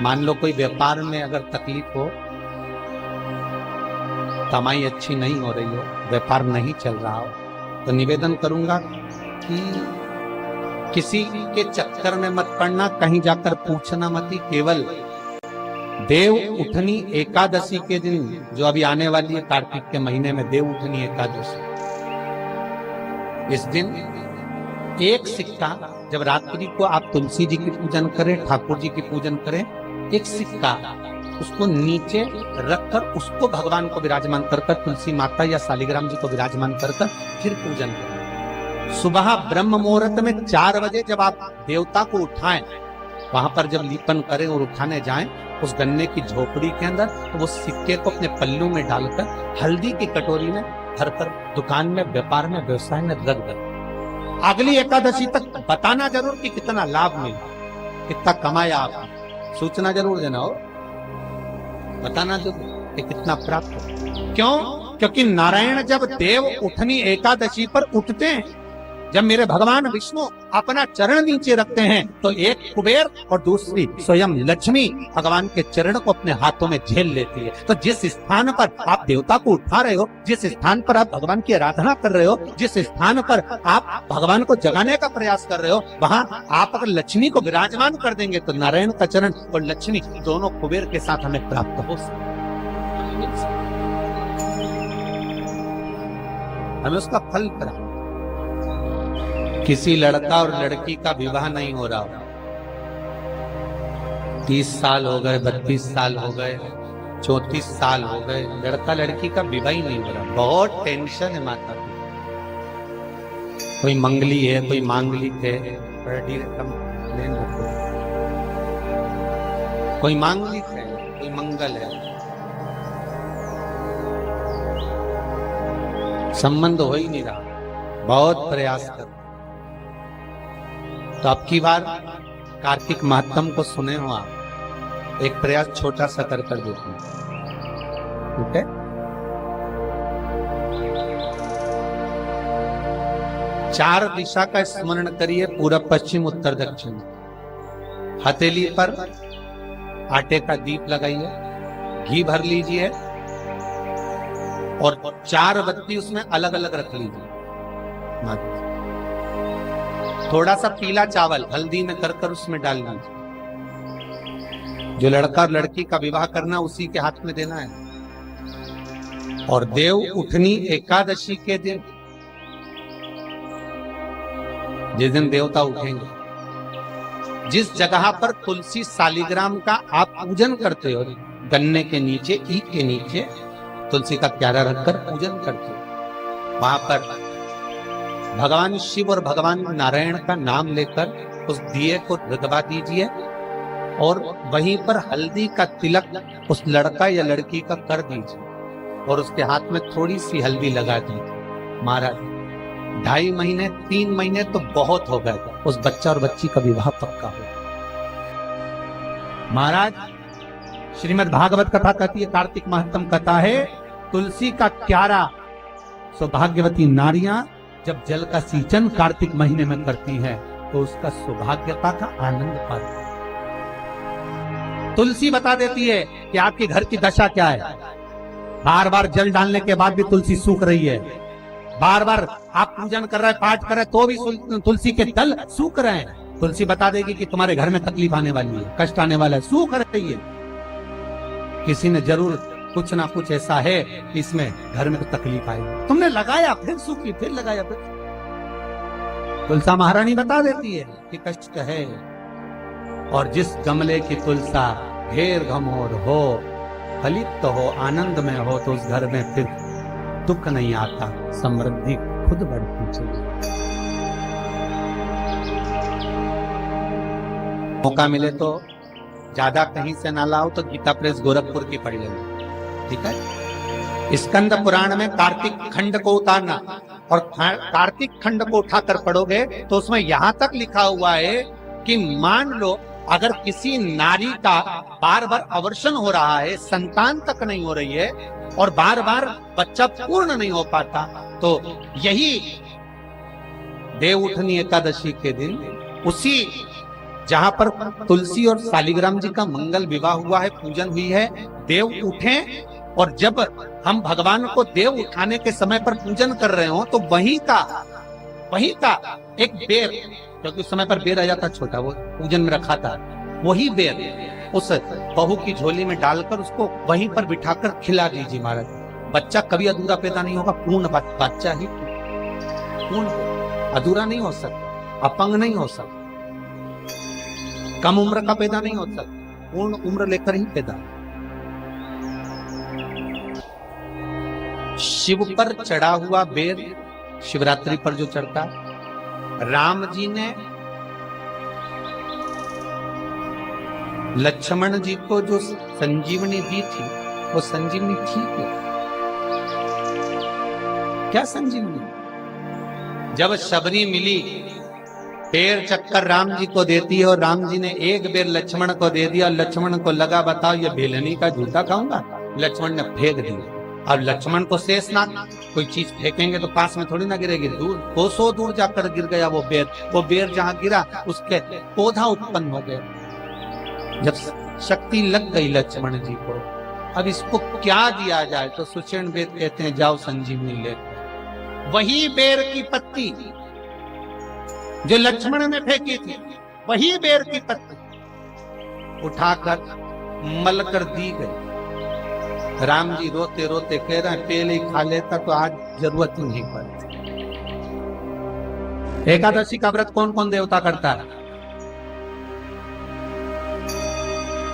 मान लो कोई व्यापार में अगर तकलीफ हो, कमाई अच्छी नहीं हो रही हो, व्यापार नहीं चल रहा हो, तो निवेदन करूंगा कि किसी के चक्कर में मत पड़ना, कहीं जाकर पूछना मत ही। केवल देव उठनी एकादशी के दिन, जो अभी आने वाली है कार्तिक के महीने में देव उठनी एकादशी, इस दिन एक सिक्का, जब रात्रि को आप तुलसी जी की पूजन करें, ठाकुर जी की पूजन करें, एक सिक्का उसको नीचे रखकर उसको भगवान को विराजमान कर तुलसी माता या शालिग्राम जी को विराजमान कर फिर पूजन करें। सुबह ब्रह्म मुहूर्त में 4 बजे जब आप देवता को उठाएं, वहां पर जब लीपन करें और उठाने जाएं, उस गन्ने की झोपड़ी के अंदर, तो वो सिक्के को अपने पल्लू में डालकर हल्दी की कटोरी में भरकर दुकान में, व्यापार में, व्यवसाय में रख दे। अगली एकादशी तक बताना जरूर कि कितना लाभ मिला, कितना कमाया आपने, सूचना जरूर देना हो, बताना जरूर कि कितना प्राप्त हो। क्यों? क्योंकि नारायण जब देव उठनी एकादशी पर उठते हैं, जब मेरे भगवान विष्णु अपना चरण नीचे रखते हैं, तो एक कुबेर और दूसरी स्वयं लक्ष्मी भगवान के चरण को अपने हाथों में झेल लेती है। तो जिस स्थान पर आप देवता को उठा रहे हो, जिस स्थान पर आप भगवान की आराधना कर रहे हो, जिस स्थान पर आप भगवान को जगाने का प्रयास कर रहे हो, वहाँ आप अगर लक्ष्मी को विराजमान कर देंगे तो नारायण का चरण और लक्ष्मी दोनों कुबेर के साथ हमें प्राप्त हो सकते, हमें उसका फल प्राप्त। किसी लड़का और लड़की का विवाह नहीं हो रहा, 30 साल हो गए, 32 साल हो गए, 34 साल हो गए, लड़का लड़की का विवाह ही नहीं हो रहा, बहुत टेंशन है माता को। कोई मंगली है, कोई मांगलिक है, कोई मांगलिक है, कोई मंगल है, संबंध हो ही नहीं रहा, बहुत प्रयास कर। तो अब की बार कार्तिक महात्म को सुने हो आप, एक प्रयास छोटा सा कर देखिए, ठीक है? 4 दिशा का स्मरण करिए, पूरब, पश्चिम, उत्तर, दक्षिण। हथेली पर आटे का दीप लगाइए, घी भर लीजिए और 4 बत्ती उसमें अलग अलग रख लीजिए। थोड़ा सा पीला चावल हल्दी में कर उसमें डाल दीजिए। जो लड़का और लड़की का विवाह करना उसी के हाथ में देना है। और देव उठनी एकादशी के दिन, जिस दिन देवता उठेंगे, जिस जगह पर तुलसी शालिग्राम का आप पूजन करते हो, गन्ने के नीचे, ईख के नीचे तुलसी का क्यारा रखकर पूजन करते हो, वहां पर भगवान शिव और भगवान नारायण का नाम लेकर उस दिए को रगवा दीजिए और वहीं पर हल्दी का तिलक उस लड़का या लड़की का कर दीजिए और उसके हाथ में थोड़ी सी हल्दी लगा दीजिए। महाराज 2.5 महीने 3 महीने तो बहुत हो गए, उस बच्चा और बच्ची का विवाह पक्का हो। महाराज श्रीमद् भागवत कथा कहती है, कार्तिक महात्म कथा है, तुलसी का क्यारा सौभाग्यवती नारियां जब जल का सिंचन कार्तिक महीने में करती है तो उसका सौभाग्यता का आनंद पाती है। तुलसी बता देती है कि आपके घर की दशा क्या है। बार बार जल डालने के बाद भी तुलसी सूख रही है, बार बार आप पूजन कर रहे हैं, पाठ कर रहे हैं, तो भी तुलसी के दल सूख रहे हैं। तुलसी बता देगी कि तुम्हारे घर में तकलीफ आने वाली है, कष्ट आने वाला है, सूख रही है। किसी ने जरूर कुछ ना कुछ ऐसा है इसमें घर में तकलीफ आई, तुमने लगाया फिर सूखी, फिर लगाया फिर। तुलसा महारानी बता देती है कि कष्ट है। और जिस गमले की तुलसा घेर घमोर हो, फलित हो, आनंद में हो, तो उस घर में फिर दुख नहीं आता, समृद्धि खुद बढ़ती चली। मौका मिले तो ज्यादा कहीं से ना लाओ तो गीता प्रेस गोरखपुर की पढ़ लेना, ठीक है? स्कंद पुराण में कार्तिक खंड को उतारना, और कार्तिक खंड को उठाकर पढ़ोगे तो उसमें यहाँ तक लिखा हुआ है कि मान लो अगर किसी नारी का बार बार अवर्षण हो रहा है, संतान तक नहीं हो रही है और बार बार बच्चा पूर्ण नहीं हो पाता, तो यही देव उठनी एकादशी के दिन उसी जहां पर तुलसी और शालिग्राम जी का मंगल विवाह हुआ है, पूजन हुई है, देव उठे, और जब हम भगवान को देव उठाने के समय पर पूजन कर रहे हो तो वहीं का एक बेर, क्योंकि उस समय पर बेर आ जाता छोटा, वो पूजन में रखा था, वही बेर उस बहू की झोली में डालकर उसको वहीं पर बिठाकर खिला दीजिए महाराज। बच्चा कभी अधूरा पैदा नहीं होगा, पूर्ण बच्चा ही पूर्ण, अधूरा नहीं हो सकता, अपंग नहीं हो सकता, कम उम्र का पैदा नहीं हो सकता, पूर्ण उम्र लेकर ही पैदा। शिव पर चढ़ा हुआ बेर शिवरात्रि पर जो चढ़ता, राम जी ने लक्ष्मण जी को जो संजीवनी दी थी, वो संजीवनी थी क्या संजीवनी? जब शबरी मिली, बेर चक्कर राम जी को देती है और राम जी ने एक बेर लक्ष्मण को दे दिया। लक्ष्मण को लगा बताओ ये बेलनी का जूता खाऊंगा, लक्ष्मण ने फेंक दिया। अब लक्ष्मण को शेषनाग, कोई चीज फेंकेंगे तो पास में थोड़ी ना गिरेगी, दूर कोसों दूर जाकर गिर गया वो बेर। वो बेर जहां गिरा उसके पौधा उत्पन्न हो गया। जब शक्ति लग गई लक्ष्मण जी को, अब इसको क्या दिया जाए, तो सुषेण वेद कहते हैं जाओ संजीवनी ले। वही बेर की पत्ती जो लक्ष्मण ने फेंकी थी, वही बेर की पत्ती उठाकर मलकर दी गई। राम जी रोते रोते कह रहे हैं पहले ही खा लेता तो आज जरूरत ही नहीं पड़ती। एकादशी का व्रत कौन कौन देवता करता है?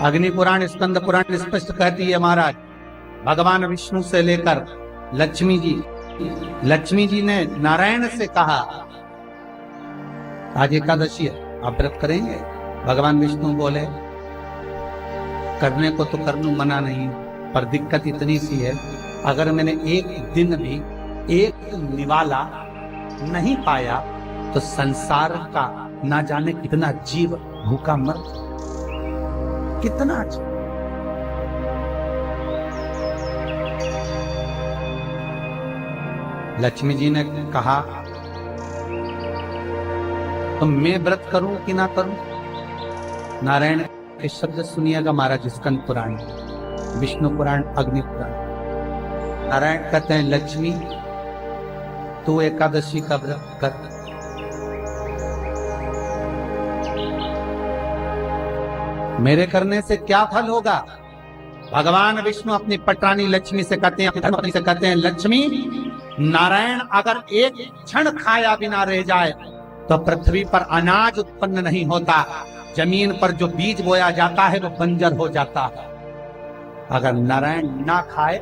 अग्नि पुराण, स्कंद पुराण स्पष्ट कहती है महाराज, भगवान विष्णु से लेकर लक्ष्मी जी ने नारायण से कहा आज एकादशी है, आप व्रत करेंगे? भगवान विष्णु बोले करने को तो कर लूं, मना नहीं, पर दिक्कत इतनी सी है, अगर मैंने एक दिन भी एक निवाला नहीं पाया तो संसार का ना जाने कितना जीव भूखा मर, कितना जीव। लक्ष्मी जी ने कहा तो मैं व्रत करूं कि ना करूं? नारायण के शब्द सुनिएगा महाराज, स्कंद पुराण, विष्णु पुराण, अग्नि पुराण। नारायण कहते हैं लक्ष्मी तू एकादशी का व्रत कर, मेरे करने से क्या फल होगा? भगवान विष्णु अपनी पटरानी लक्ष्मी से कहते हैं, अपनी धर्मपत्नी से कहते हैं लक्ष्मी, नारायण अगर एक क्षण खाया बिना रह जाए तो पृथ्वी पर अनाज उत्पन्न नहीं होता, जमीन पर जो बीज बोया जाता है वो बंजर हो जाता है। अगर नारायण ना खाए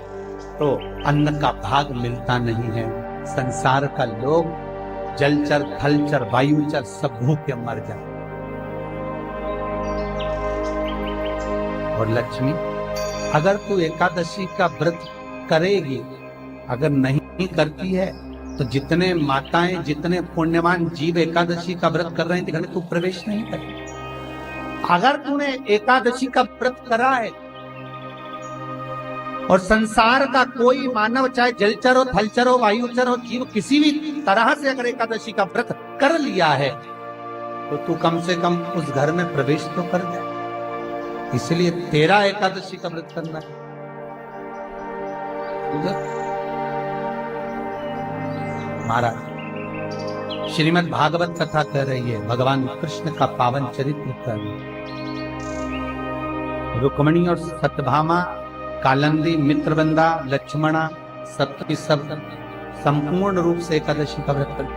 तो अन्न का भाग मिलता नहीं है। संसार का लोग जलचर, थलचर, वायुचर सब भूखे मर जाए। और लक्ष्मी अगर तू एकादशी का व्रत करेगी, अगर नहीं करती है तो जितने माताएं, जितने पुण्यवान जीव एकादशी का व्रत कर रहे हैं घर में तू प्रवेश नहीं करेगी। अगर तूने एकादशी का व्रत करा है और संसार का कोई मानव, चाहे जलचर हो, थलचर हो, वायुचर हो, जीव किसी भी तरह से अगर एकादशी का व्रत कर लिया है तो तू कम से कम उस घर में प्रवेश तो कर दे। इसलिए तेरा एकादशी का व्रत करना है। महाराज श्रीमद् भागवत कथा कह रही है, भगवान कृष्ण का पावन चरित्र कर, रुक्मणी और सत्यभामा, कालंदी, मित्रवंदा, लक्ष्मणा, सप्तमी सब संपूर्ण रूप से एकादशी का व्रत करते।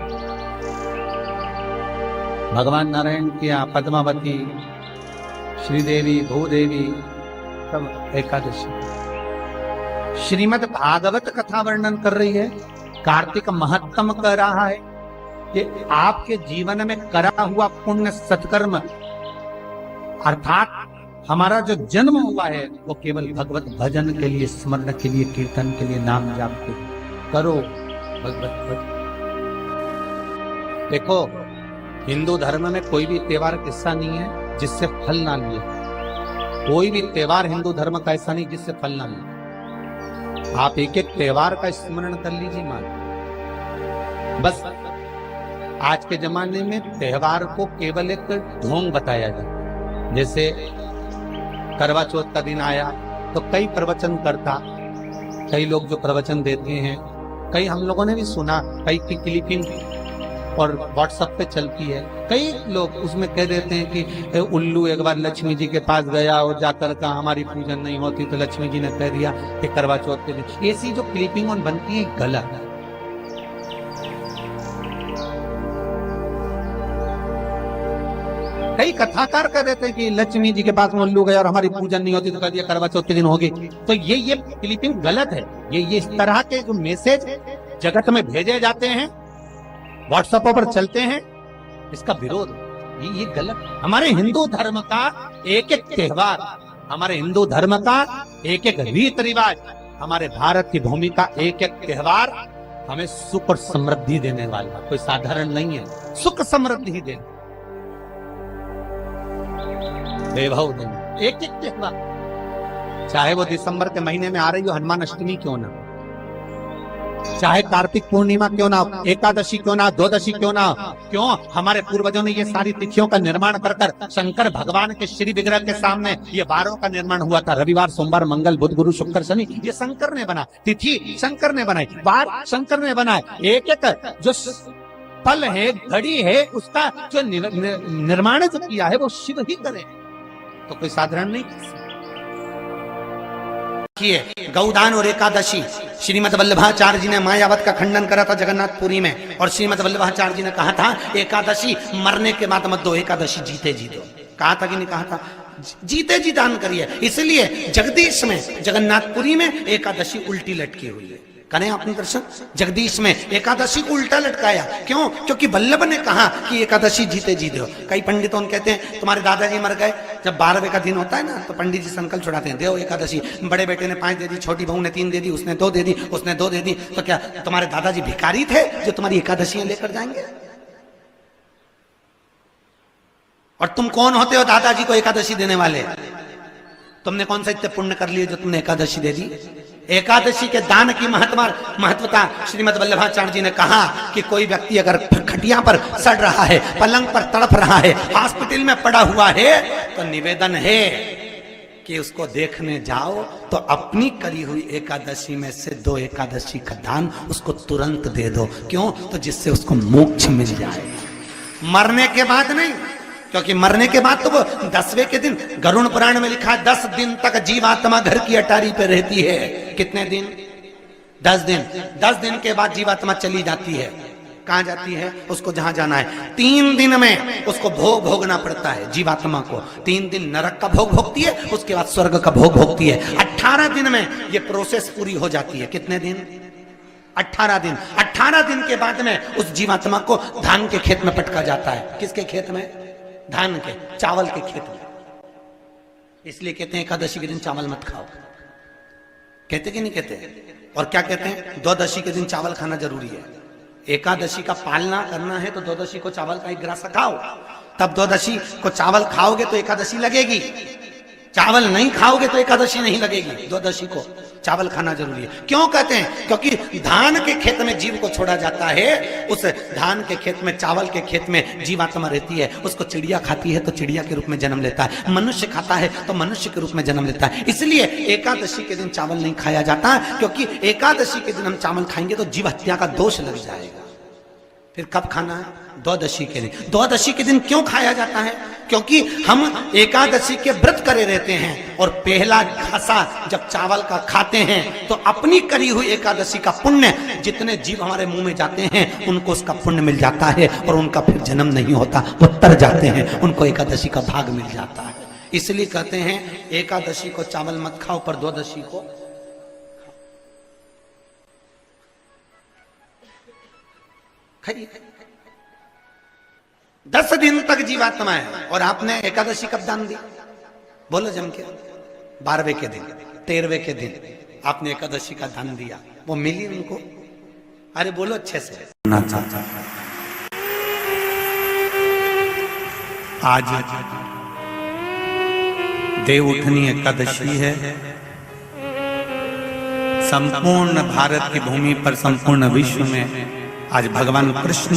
भगवान नारायण की पद्मावती, श्रीदेवी, भूदेवी सब एकादशी। श्रीमद् भागवत कथा वर्णन कर रही है, कार्तिक महत्तम कह रहा है कि आपके जीवन में करा हुआ पुण्य सत्कर्म अर्थात हमारा जो जन्म हुआ है वो केवल भगवत भजन के लिए, स्मरण के लिए, कीर्तन के लिए, नाम जाप के लिए करो। भगवत भजन देखो, हिंदू धर्म में कोई भी त्योहार किस्सा नहीं है जिससे फल ना लिए। कोई भी त्योहार हिंदू धर्म का ऐसा नहीं जिससे फल ना लिए। आप एक एक त्योहार का स्मरण कर लीजिए मान, बस आज के जमाने में त्योहार को केवल एक ढोंग बताया जाए। जैसे करवा चौथ का दिन आया तो कई प्रवचन करता, कई लोग जो प्रवचन देते हैं, कई हम लोगों ने भी सुना, कई की क्लिपिंग और व्हाट्सएप पे चलती है। कई लोग उसमें कह देते हैं कि उल्लू एक बार लक्ष्मी जी के पास गया और जाकर कहा हमारी पूजन नहीं होती तो लक्ष्मी जी ने कह दिया कि करवा चौथ के दिन। ऐसी जो क्लिपिंग बनती है गलत है। कई कथाकार कह देते हैं कि लक्ष्मी जी के पास में उल्लू गया और हमारी पूजन नहीं होती तो कह दिया करवा चौथ के दिन होगी। तो ये क्लिपिंग गलत है। ये इस तरह के जो मैसेज जगत में भेजे जाते हैं, व्हाट्सएप पर चलते हैं, इसका विरोध ये गलत। हमारे हिंदू धर्म का एक एक त्योहार, हमारे हिंदू धर्म का एक एक रीत रिवाज, हमारे भारत की भूमि का एक एक त्योहार हमें सुख और समृद्धि देने वाला, कोई साधारण नहीं है। सुख समृद्धि देने, वैभव देने, एक एक त्योहार, चाहे वो दिसंबर के महीने में आ रही हो हनुमान अष्टमी क्यों ना, चाहे कार्तिक पूर्णिमा क्यों ना, एकादशी क्यों ना, द्वादशी क्यों ना। क्यों? हमारे पूर्वजों ने ये सारी तिथियों का निर्माण कर शंकर भगवान के श्री विग्रह के सामने ये वारों का निर्माण हुआ था। रविवार, सोमवार, मंगल, बुध, गुरु, शुक्र, शनि, ये शंकर ने बना, तिथि शंकर ने बनाई, वार शंकर ने बनाए। एक एक जो पल है, घड़ी है, उसका जो निर्माण जो किया है वो शिव ही करे, तो कोई साधारण नहीं। गौदान और एकादशी, श्रीमद वल्लभाचार्य जी ने मायावत का खंडन करा था जगन्नाथपुरी में, और श्रीमद वल्लभाचार्य जी ने कहा था एकादशी मरने के बाद मत दो, एकादशी जीते जी दो। कहा था कि नहीं कहा था? जीते जी दान करिए। इसलिए जगदीश में, जगन्नाथपुरी में एकादशी उल्टी लटकी हुई है। करें आपने दर्शन? जगदीश में एकादशी को उल्टा लटकाया। क्यों? क्योंकि वल्लभ ने कहा कि एकादशी जीते जी दो। कई पंडितों कहते हैं तुम्हारे दादाजी मर गए, जब 12वें का दिन होता है ना तो पंडित जी संकल्प छुड़ाते हैं, दो एकादशी। बड़े बेटे ने 5 दे दी, छोटी बहू ने 3 दे दी, उसने 2 दे दी, उसने 2 दे दी। तो क्या तुम्हारे दादाजी भिखारी थे जो तुम्हारी एकादशियां लेकर जाएंगे? और तुम कौन होते हो दादाजी को एकादशी देने वाले? तुमने कौन सा इतने पुण्य कर लिए जो तुमने एकादशी दे दी? एकादशी के दान की महत्वता श्रीमद वल्लभाचार्य जी ने कहा कि कोई व्यक्ति अगर खटिया पर सड़ रहा है, पलंग पर तड़प रहा है, हॉस्पिटल में पड़ा हुआ है, तो निवेदन है कि उसको देखने जाओ तो अपनी करी हुई एकादशी में से 2 एकादशी का दान उसको तुरंत दे दो। क्यों? तो जिससे उसको मोक्ष मिल जाए, मरने के बाद नहीं। क्योंकि मरने के बाद तो वो 10वें के दिन, गरुड़ पुराण में लिखा है 10 दिन तक जीवात्मा घर की अटारी पे रहती है। कितने दिन? 10 दिन। 10 दिन के बाद जीवात्मा चली जाती है। कहां जाती है? उसको जहां जाना है। 3 दिन में उसको भोग भोगना पड़ता है जीवात्मा को। 3 दिन नरक का भोग भोगती है, उसके बाद स्वर्ग का भोग भोगती है। 18 दिन में ये प्रोसेस पूरी हो जाती है। कितने दिन? 18 दिन। 18 दिन के बाद में उस जीवात्मा को धान के खेत में पटका जाता है। किसके खेत में? धान के, चावल के खेत में। इसलिए कहते हैं एकादशी के दिन चावल मत खाओ। कहते कि नहीं कहते? और क्या कहते हैं? द्वादशी के दिन चावल खाना जरूरी है। एकादशी का पालना करना है तो द्वादशी को चावल का 1 ग्रास खाओ, तब द्वादशी को चावल खाओगे तो एकादशी लगेगी। चावल नहीं खाओगे तो एकादशी नहीं लगेगी। द्वादशी को चावल खाना जरूरी है। क्यों कहते हैं? क्योंकि धान के खेत में जीव को छोड़ा जाता है, उस धान के खेत में, चावल के खेत में जीवात्मा रहती है। उसको चिड़िया खाती है तो चिड़िया के रूप में जन्म लेता है, मनुष्य खाता है तो मनुष्य के रूप में जन्म लेता है। इसलिए एकादशी के दिन चावल नहीं खाया जाता, क्योंकि एकादशी के दिन हम चावल खाएंगे तो जीव हत्या का दोष लग जाएगा। फिर कब खाना है? द्वादशी के दिन। द्वादशी के दिन क्यों खाया जाता है? क्योंकि हम एकादशी के व्रत करे रहते हैं, और पहला घासा जब चावल का खाते हैं तो अपनी करी हुई एकादशी का पुण्य, जितने जीव हमारे मुंह में जाते हैं उनको उसका पुण्य मिल जाता है, और उनका फिर जन्म नहीं होता, वो तर जाते हैं, उनको एकादशी का भाग मिल जाता है। इसलिए कहते हैं एकादशी को चावल मत खाओ, पर द्वादशी को खाइए। 10 दिन तक जीवात्मा है, और आपने एकादशी कब दान दी? बोलो जम के। 12वें के दिन, 13वें के दिन आपने एकादशी का दान दिया, वो मिली उनको? अरे बोलो अच्छे से। आज देवउठनी एकादशी है। संपूर्ण भारत की भूमि पर, संपूर्ण विश्व में आज भगवान कृष्ण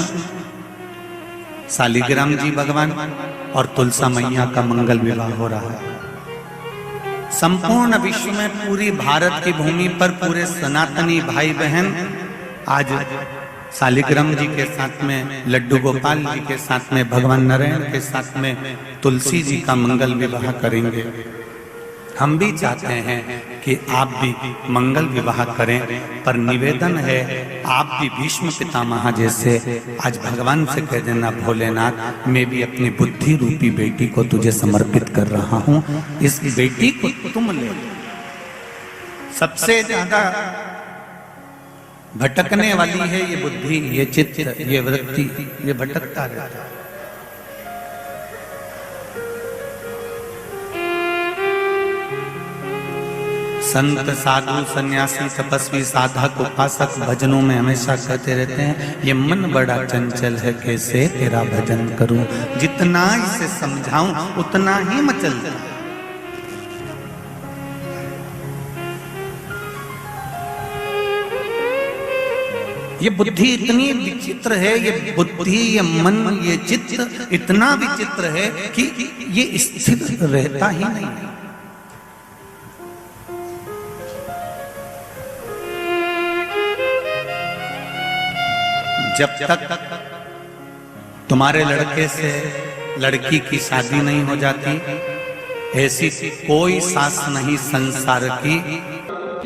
शालिग्राम जी भगवान और तुलसा मैया का मंगल विवाह हो रहा है। संपूर्ण विश्व में पूरी भारत की भूमि पर पूरे सनातनी भाई बहन आज शालिग्राम जी के साथ में, लड्डू गोपाल जी के साथ में, भगवान नारायण के साथ में तुलसी जी का मंगल विवाह करेंगे। हम भी चाहते हैं कि आप भी मंगल विवाह करें, पर निवेदन है आप भी भीष्म पितामह जैसे आज भगवान से कह देना, भोलेनाथ मैं भी अपनी बुद्धि रूपी बेटी को तुझे समर्पित कर रहा हूं, इस बेटी को तुम ले। सबसे ज्यादा भटकने वाली है ये बुद्धि, ये चित्त, ये वृत्ति, ये भटकता रहता है। संत साधु सन्यासी तपस्वी साधक उपासक भजनों में हमेशा कहते रहते हैं ये मन बड़ा चंचल है, कैसे तेरा भजन करूं, जितना इसे समझाऊं उतना ही मचलता है। ये बुद्धि इतनी विचित्र है, ये बुद्धि, ये मन, ये चित्त इतना विचित्र है कि ये स्थिर रहता ही नहीं। जब तक तुम्हारे लड़के से लड़की की शादी नहीं हो जाती, ऐसी कोई सास नहीं संसार की।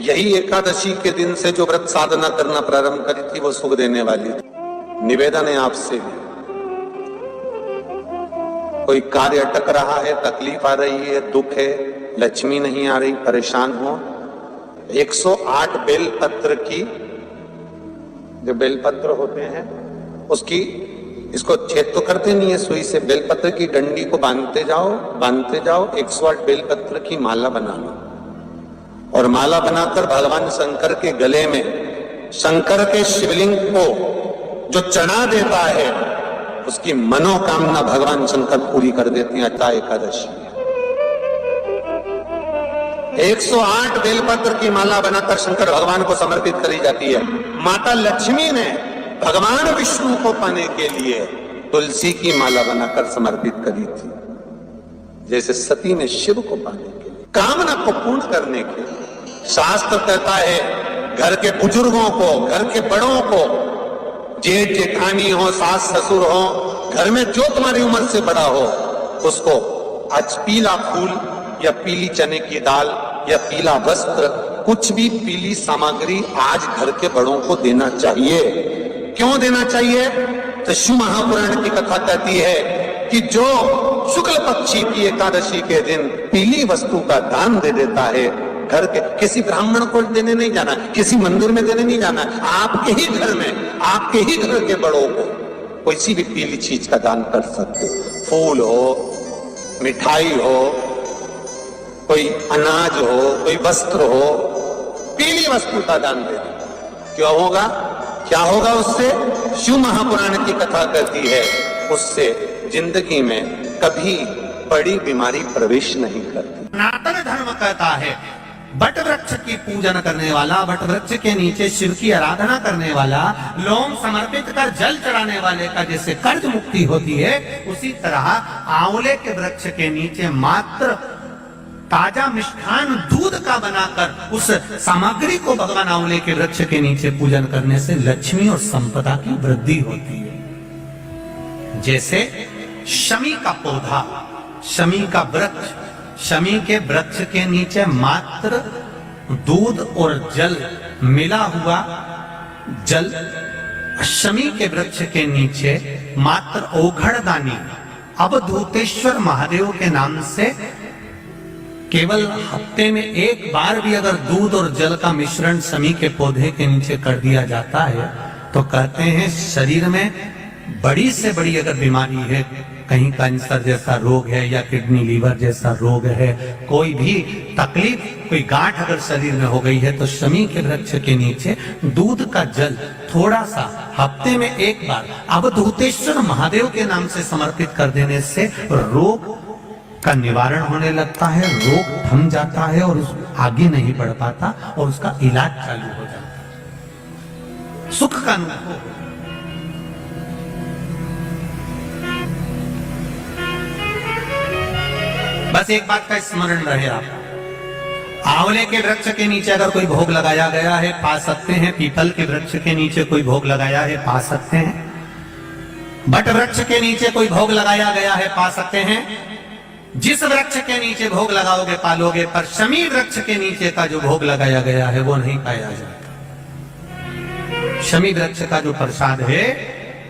यही एकादशी के दिन से जो व्रत साधना करना प्रारंभ करी थी वो सुख देने वाली थी। निवेदन है आपसे भी, कोई कार्य अटक रहा है, तकलीफ आ रही है, दुख है, लक्ष्मी नहीं आ रही, परेशान हो, 108 बेलपत्र की, जो बेलपत्र होते हैं उसकी, इसको छेद तो करते नहीं है सुई से, बेलपत्र की डंडी को बांधते जाओ 108 बेलपत्र की माला बना लो और माला बनाकर भगवान शंकर के गले में, शंकर के शिवलिंग को जो चढ़ा देता है उसकी मनोकामना भगवान शंकर पूरी कर देते हैं। अट्टा एकादशी 108 बेलपत्र की माला बनाकर शंकर भगवान को समर्पित करी जाती है। माता लक्ष्मी ने भगवान विष्णु को पाने के लिए तुलसी की माला बनाकर समर्पित करी थी, जैसे सती ने शिव को पाने के लिए, कामना को पूर्ण करने के लिए। शास्त्र कहता है घर के बुजुर्गों को, घर के बड़ों को, जेठ जेठानी हो, सास ससुर हो, घर में जो तुम्हारी उम्र से बड़ा हो, उसको आज पीला फूल या पीली चने की दाल या पीला वस्त्र, कुछ भी पीली सामग्री आज घर के बड़ों को देना चाहिए। क्यों देना चाहिए? तो शिव महापुराण की कथा कहती है कि जो शुक्ल पक्षी की एकादशी के दिन पीली वस्तु का दान दे देता है, घर के किसी ब्राह्मण को देने नहीं जाना, किसी मंदिर में देने नहीं जाना, आपके ही घर में, आपके ही घर के बड़ों को कोई भी पीली चीज का दान कर सकते। फूल हो, मिठाई हो, कोई अनाज हो, कोई वस्त्र हो, पीली वस्तु का दान दे दे। क्यों होगा? क्या होगा उससे? शिव महापुराण की कथा कहती है उससे जिंदगी में कभी बड़ी बीमारी प्रवेश नहीं करती। सनातन धर्म कहता है बट वृक्ष की पूजन करने वाला, बट वृक्ष के नीचे शिव की आराधना करने वाला, लोम समर्पित कर जल चढ़ाने वाले का जैसे कर्ज मुक्ति होती है, उसी तरह आंवले के वृक्ष के नीचे मात्र ताजा मिष्ठान दूध का बनाकर उस सामग्री को भगवान आंवले के वृक्ष के नीचे पूजन करने से लक्ष्मी और संपदा की वृद्धि होती है। जैसे शमी का पौधा, शमी का वृक्ष, शमी के वृक्ष के नीचे मात्र दूध और जल मिला हुआ जल, शमी के वृक्ष के नीचे मात्र औघड़दानी अवधूतेश्वर महादेव के नाम से केवल हफ्ते में एक बार भी अगर दूध और जल का मिश्रण शमी के पौधे के नीचे कर दिया जाता है तो कहते हैं शरीर में बड़ी से बड़ी अगर बीमारी है, कहीं कैंसर जैसा रोग है या किडनी लीवर जैसा रोग है, कोई भी तकलीफ, कोई गांठ अगर शरीर में हो गई है, तो शमी के वृक्ष के नीचे दूध का जल थोड़ा सा हफ्ते में एक बार अवधूतेश्वर महादेव के नाम से समर्पित कर देने से रोग का निवारण होने लगता है, रोग थम जाता है और आगे नहीं बढ़ पाता और उसका इलाज चालू हो जाता है, सुख का अनुभव। बस एक बात का स्मरण रहे आप, आंवले के वृक्ष के नीचे अगर कोई भोग लगाया गया है पा सकते हैं, पीपल के वृक्ष के नीचे कोई भोग लगाया है पा सकते हैं, बट वृक्ष के नीचे कोई भोग लगाया गया है पा सकते हैं। जिस वृक्ष के नीचे भोग लगाओगे पालोगे, पर शमी वृक्ष के नीचे का जो भोग लगाया गया है वो नहीं पाया जाएगा। शमी वृक्ष का जो प्रसाद है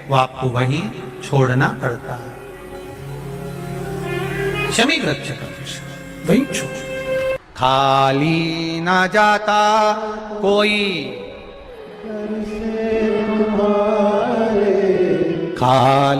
वो आपको वहीं छोड़ना पड़ता है। शमी वृक्ष का प्रसाद वहीं छोड़, खाली ना जाता कोई खाली